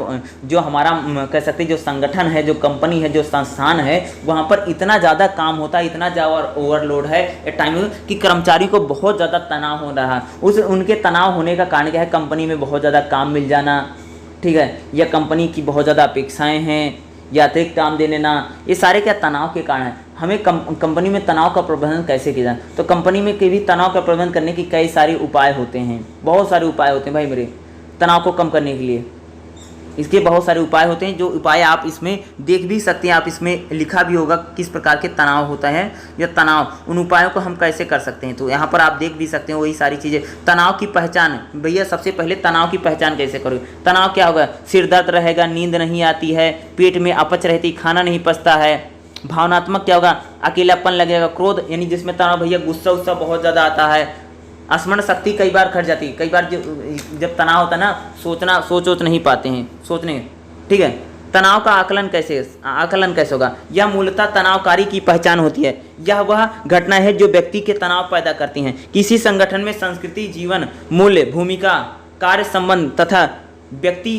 जो हमारा कह सकते हैं जो संगठन है, जो कंपनी है, जो संस्थान है, वहाँ पर इतना ज़्यादा काम होता है, इतना ज़्यादा ओवरलोड है टाइम कि कर्मचारी को बहुत ज़्यादा तनाव हो रहा है। उनके तनाव होने का कारण क्या है, कंपनी में बहुत ज़्यादा काम मिल जाना, ठीक है, या कंपनी की बहुत ज़्यादा अपेक्षाएं हैं या अतिरिक्त काम दे लेना, ये सारे क्या तनाव के कारण हैं। हमें कंपनी में तनाव का प्रबंधन कैसे किया जाए, तो कंपनी में भी तनाव का प्रबंधन करने के कई सारे उपाय होते हैं, बहुत सारे उपाय होते हैं भाई मेरे तनाव को कम करने के लिए। इसके बहुत सारे उपाय होते हैं, जो उपाय आप इसमें देख भी सकते हैं, आप इसमें लिखा भी होगा किस प्रकार के तनाव होता है या तनाव, उन उपायों को हम कैसे कर सकते हैं, तो यहाँ पर आप देख भी सकते हैं वही सारी चीज़ें। तनाव की पहचान, भैया सबसे पहले तनाव की पहचान कैसे करोगे। तनाव क्या होगा, सिर दर्द रहेगा, नींद नहीं आती है, पेट में अपच रहती, खाना नहीं पचता है। भावनात्मक क्या होगा, अकेलापन लगेगा, क्रोध यानी जिसमें तनाव भैया गुस्सा उस्सा बहुत ज़्यादा आता है, स्मरण शक्ति कई बार घट जाती है, कई बार जब तनाव होता है ना सोच नहीं पाते हैं सोचने, ठीक है। तनाव का आकलन कैसे होगा, यह मूलतः तनावकारी की पहचान होती है। यह वह घटना है जो व्यक्ति के तनाव पैदा करती हैं। किसी संगठन में संस्कृति, जीवन मूल्य, भूमिका, कार्य संबंध तथा व्यक्ति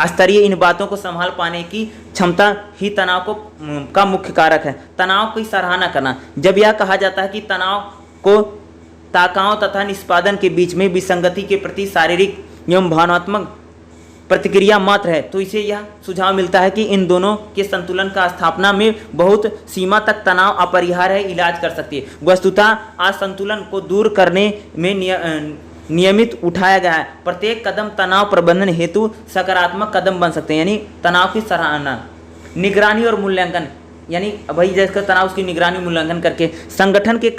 स्तरीय इन बातों को संभाल पाने की क्षमता ही तनाव का मुख्य कारक है। तनाव की सराहना करना, जब यह कहा जाता है कि तनाव को ताकाओं तथा निष्पादन के बीच में विसंगति के प्रति शारीरिक एवं भावनात्मक प्रतिक्रिया मात्र है। तो इसे यह सुझाव मिलता है कि इन दोनों के संतुलन का स्थापना में बहुत सीमा तक तनाव अपरिहार्य है, इलाज कर सकती है। वस्तुतः असंतुलन को दूर करने में नियमित उठाया गया है प्रत्येक कदम तनाव प्रबंधन हेतु सकारात्मक कदम बन सकते हैं। यानी तनाव की सराहना, निगरानी और मूल्यांकन, यानी भाई जैसे तनाव उसकी निगरानी मूल्यांकन करके संगठन के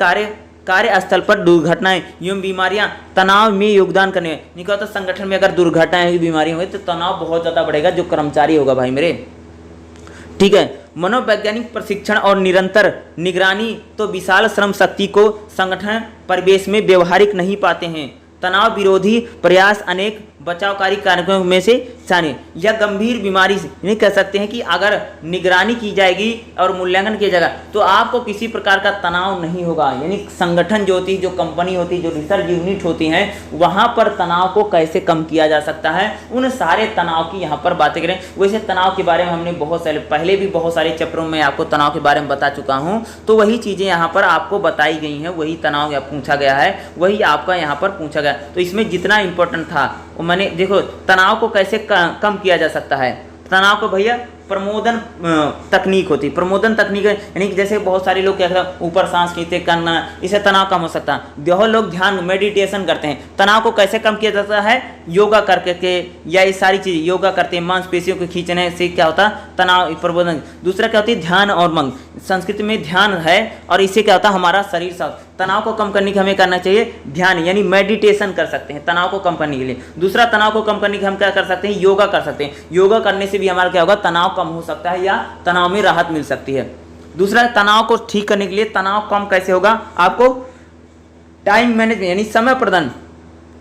कार्यस्थल पर दुर्घटनाएं एवं बीमारियां तनाव में योगदान करने नहीं कहता। संगठन में अगर दुर्घटनाएं बीमारियां हुई तो तनाव बहुत ज़्यादा बढ़ेगा जो कर्मचारी होगा भाई मेरे, ठीक है। मनोवैज्ञानिक प्रशिक्षण और निरंतर निगरानी तो विशाल श्रम शक्ति को संगठन परिवेश में व्यवहारिक नहीं पाते हैं। तनाव विरोधी प्रयास अनेक बचावकारी कार्यक्रमों में से शामिल। यह गंभीर बीमारी से नहीं कह सकते हैं कि अगर निगरानी की जाएगी और मूल्यांकन किया जाएगा तो आपको किसी प्रकार का तनाव नहीं होगा। यानी संगठन जो होती है, जो कंपनी होती है, जो रिसर्च यूनिट होती हैं, वहाँ पर तनाव को कैसे कम किया जा सकता है, उन सारे तनाव की यहाँ पर बातें करें। वैसे तनाव के बारे में हमने पहले भी बहुत सारे चैप्टरों में आपको तनाव के बारे में बता चुका हूँ, तो वही चीज़ें यहाँ पर आपको बताई गई हैं, वही तनाव पूछा गया है, वही आपका यहाँ पर पूछा गया। तो इसमें जितना इंपॉर्टेंट था मैंने देखो, तनाव को कैसे कम किया जा सकता है। तनाव को भैया प्रमोदन तकनीक होती है। प्रमोदन तकनीक यानी कि जैसे बहुत सारे लोग क्या करते हैं, ऊपर सांस खींचते करना, इससे तनाव कम हो सकता है। बहुत लोग ध्यान मेडिटेशन करते हैं। तनाव को कैसे कम किया जाता है, योगा करके या ये सारी चीज़ योगा करते हैं, मांसपेशियों को खींचने से क्या होता है, तनाव प्रबोधन। दूसरा क्या होती है, ध्यान और मंग। संस्कृत में ध्यान है और इससे क्या होता है, हमारा शरीर साफ। तनाव को कम करने के हमें करना चाहिए ध्यान, यानी मेडिटेशन कर सकते हैं तनाव को कम करने के लिए। दूसरा, तनाव को कम करने के हम क्या कर सकते हैं, योगा कर सकते हैं। योगा करने से भी हमारा क्या होगा, तनाव कम हो सकता है या तनाव में राहत मिल सकती है। दूसरा, तनाव को ठीक करने के लिए तनाव कम कैसे होगा, आपको टाइम मैनेजमेंट यानी समय प्रबंधन।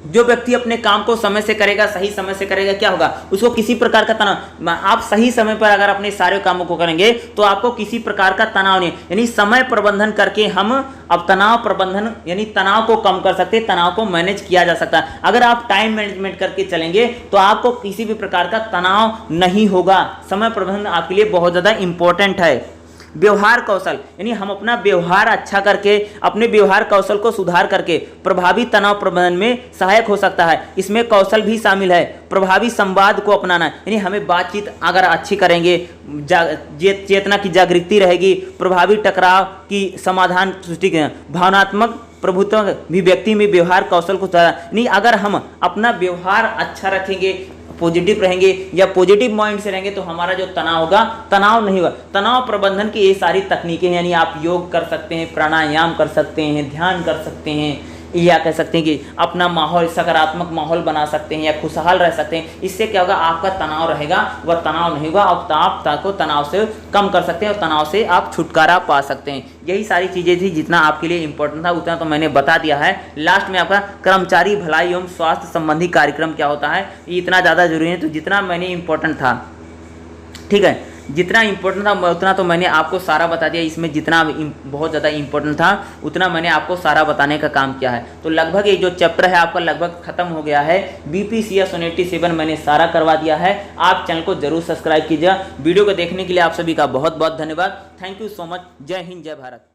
जो व्यक्ति अपने काम को समय से करेगा, सही समय से करेगा, क्या होगा, उसको किसी प्रकार का तनाव, आप सही समय पर अगर अपने सारे कामों को करेंगे तो आपको किसी प्रकार का तनाव नहीं। यानी समय प्रबंधन करके हम अब तनाव प्रबंधन यानी तनाव को कम कर सकते हैं, तनाव को मैनेज किया जा सकता है। अगर आप टाइम मैनेजमेंट करके चलेंगे तो आपको किसी भी प्रकार का तनाव नहीं होगा। समय प्रबंधन आपके लिए बहुत ज़्यादा इंपॉर्टेंट है। व्यवहार कौशल यानी हम अपना व्यवहार अच्छा करके, अपने व्यवहार कौशल को सुधार करके प्रभावी तनाव प्रबंधन में सहायक हो सकता है। इसमें कौशल भी शामिल है। प्रभावी संवाद को अपनाना यानी हमें बातचीत अगर अच्छी करेंगे, चेतना की जागृति रहेगी, प्रभावी टकराव की समाधान सृष्टि, भावनात्मक प्रभुत्व भी व्यक्ति में व्यवहार कौशल को नहीं। अगर हम अपना व्यवहार अच्छा रखेंगे, पॉजिटिव रहेंगे या पॉजिटिव माइंड से रहेंगे तो हमारा जो तनाव होगा, तनाव नहीं होगा। तनाव प्रबंधन की ये सारी तकनीकें यानी आप योग कर सकते हैं, प्राणायाम कर सकते हैं, ध्यान कर सकते हैं, या कह सकते हैं कि अपना माहौल सकारात्मक माहौल बना सकते हैं या खुशहाल रह सकते हैं। इससे क्या होगा, आपका तनाव रहेगा वह तनाव नहीं होगा। आप को तनाव से कम कर सकते हैं और तनाव से आप छुटकारा पा सकते हैं। यही सारी चीज़ें थी, जितना आपके लिए इंपॉर्टेंट था उतना तो मैंने बता दिया है। लास्ट में आपका कर्मचारी भलाई एवं स्वास्थ्य संबंधी कार्यक्रम क्या होता है, ये इतना ज़्यादा जरूरी है। तो जितना मैंने इंपॉर्टेंट था, ठीक है, जितना इंपॉर्टेंट था उतना तो मैंने आपको सारा बता दिया। इसमें जितना बहुत ज़्यादा इंपॉर्टेंट था उतना मैंने आपको सारा बताने का काम किया है। तो लगभग ये जो चैप्टर है आपका लगभग खत्म हो गया है। BPCS 187 मैंने सारा करवा दिया है। आप चैनल को जरूर सब्सक्राइब कीजिए। वीडियो को देखने के लिए आप सभी का बहुत बहुत धन्यवाद। Thank you so much. जय हिंद, जय भारत।